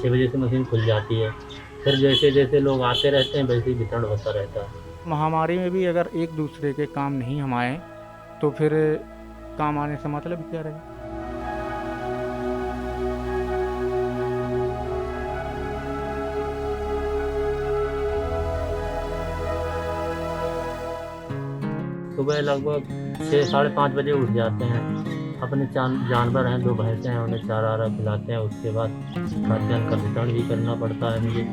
6 बजे से मशीन खुल जाती है। फिर जैसे-जैसे लोग आते रहते हैं वैसे ही वितरण होता रहता है। महामारी में भी अगर एक दूसरे के काम नहीं हम आए तो फिर काम आने से मतलब क्या रहे। सुबह लगभग 6 साढ़े 5 बजे उठ जाते हैं। अपने जानवर हैं, 2 भैंसें हैं, उन्हें चारा-वारा खिलाते हैं। उसके बाद खाद्यान्न का वितरण भी करना पड़ता है मुझे।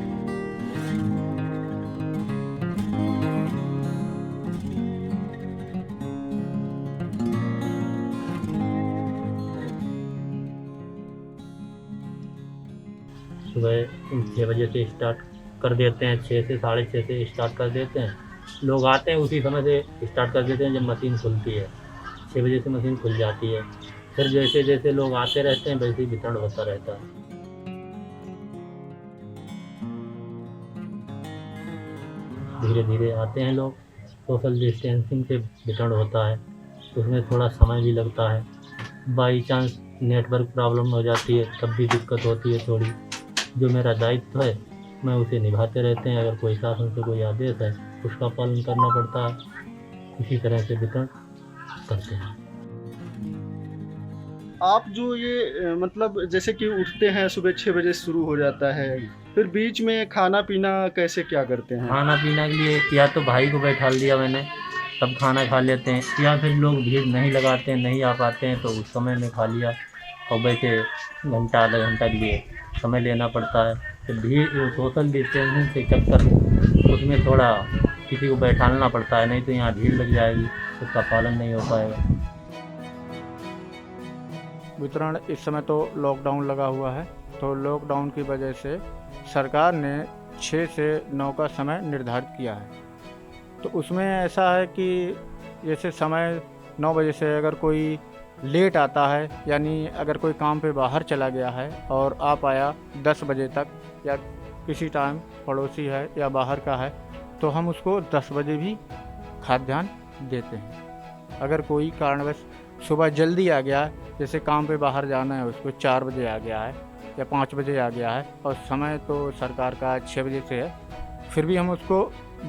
सुबह 6 बजे से स्टार्ट कर देते हैं, 6 से साढ़े 6 से स्टार्ट कर देते हैं। लोग आते हैं उसी समय से स्टार्ट कर देते हैं जब मशीन खुलती है। 6 बजे से मशीन खुल जाती है। फिर जैसे-जैसे लोग आते रहते हैं वैसे ही वितरण होता रहता है। धीरे-धीरे आते हैं लोग, सोशल डिस्टेंसिंग से वितरण होता है, उसमें थोड़ा समय भी लगता है। बाई चांस नेटवर्क प्रॉब्लम हो जाती है तब भी दिक्कत होती है थोड़ी। जो मेरा दायित्व है मैं उसे निभाते रहते हैं। अगर कोई शासन से कोई आदेश है उसका पालन करना पड़ता है। इसी तरह से वितरण करते हैं। आप जो ये मतलब जैसे कि उठते हैं सुबह 6 बजे शुरू हो जाता है, फिर बीच में खाना-पीना कैसे क्या करते हैं? खाना-पीना के लिए या तो भाई को बैठा दिया मैंने, तब खाना खा लेते हैं, या फिर लोग भीड़ नहीं लगाते हैं, नहीं आ पाते हैं तो उस समय में खा लिया और बैठे घंटा आधा घंटा के लिए समय लेना पड़ता है। फिर भीड़ सोशल डिस्टेंसिंग के चक्कर उसमें थोड़ा किसी को बैठालना पड़ता है, नहीं तो यहाँ भीड़ लग जाएगी, उसका पालन नहीं हो पाएगा। वितरण इस समय तो लॉकडाउन लगा हुआ है, तो लॉकडाउन की वजह से सरकार ने 6 से 9 का समय निर्धारित किया है। तो उसमें ऐसा है कि जैसे समय 9 बजे से अगर कोई लेट आता है, यानी अगर कोई काम पे बाहर चला गया है और आ पाया 10 बजे तक, या किसी टाइम पड़ोसी है या बाहर का है, तो हम उसको 10 बजे भी खाद्यान्न देते हैं। अगर कोई कारणवश सुबह जल्दी आ गया है, जैसे काम पे बाहर जाना है, उसको 4 बजे आ गया है या 5 बजे आ गया है और समय तो सरकार का 6 बजे से है, फिर भी हम उसको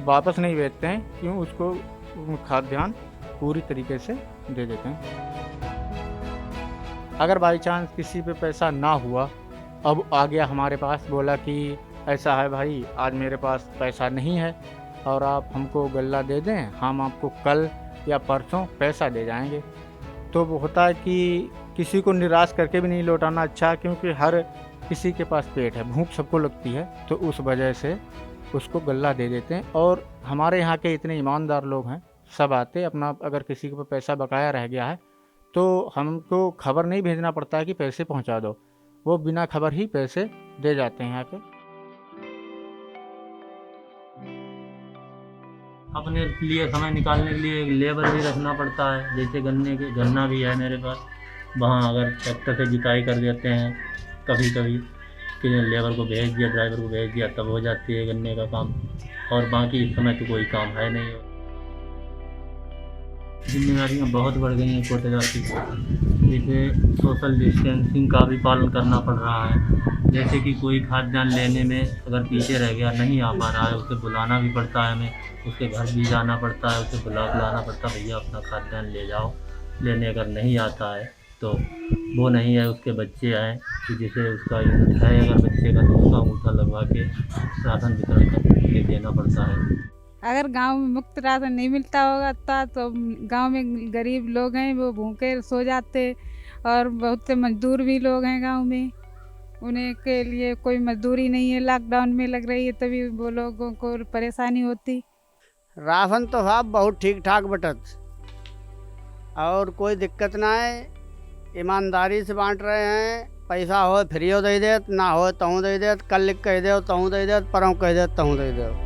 वापस नहीं भेजते हैं, क्यों, उसको खाद्यान्न पूरी तरीके से दे देते हैं। अगर बाई चांस किसी पे पैसा ना हुआ, अब आ गया हमारे पास, बोला कि ऐसा है भाई आज मेरे पास पैसा नहीं है और आप हमको गल्ला दे दें, हम आपको कल या परसों पैसा दे जाएंगे। तो वो होता है कि किसी को निराश करके भी नहीं लौटाना अच्छा, क्योंकि हर किसी के पास पेट है, भूख सबको लगती है, तो उस वजह से उसको गल्ला दे देते हैं। और हमारे यहाँ के इतने ईमानदार लोग हैं, सब आते अपना, अगर किसी के पास पैसा बकाया रह गया है तो हमको खबर नहीं भेजना पड़ता है कि पैसे पहुँचा दो, वो बिना खबर ही पैसे दे जाते हैं यहाँ के। अपने लिए समय निकालने के लिए एक लेबर भी रखना पड़ता है। जैसे गन्ना भी है मेरे पास, वहाँ अगर ट्रैक्टर से जुताई कर देते हैं कभी-कभी, कि लेबर को भेज दिया, ड्राइवर को भेज दिया, तब हो जाती है गन्ने का काम। और बाकी इस समय तो कोई काम है नहीं। जिम्मेदारियाँ बहुत बढ़ गई हैं कोटेदार की। जैसे सोशल डिस्टेंसिंग का भी पालन करना पड़ रहा है। जैसे कि कोई खाद्यान्न लेने में अगर पीछे रह गया, नहीं आ पा रहा है, उसे बुलाना भी पड़ता है हमें, उसके घर भी जाना पड़ता है, उसे बुलाना पड़ता है, भैया अपना खाद्यान्न ले जाओ। लेने अगर नहीं आता है तो वो नहीं है, उसके बच्चे आएँ कि जिसे उसका यूनिट है, अगर बच्चे का तो उसका अंगूठा लगवा के राशन वितरण करके देना पड़ता है। अगर गांव में मुफ्त राशन नहीं मिलता होगा तो गांव में गरीब लोग हैं वो भूखे सो जाते, और बहुत से मजदूर भी लोग हैं गांव में, उन्हें के लिए कोई मजदूरी नहीं है, लॉकडाउन में लग रही है, तभी वो लोगों को परेशानी होती। राशन तो साहब बहुत ठीक ठाक बटत और कोई दिक्कत ना है, ईमानदारी से बांट रहे हैं। पैसा हो फ्री हो दे देत, ना हो तहूँ दे देत, कल लिख कह दे तहूँ दे देत, परम कह दे तहूँ दे दे।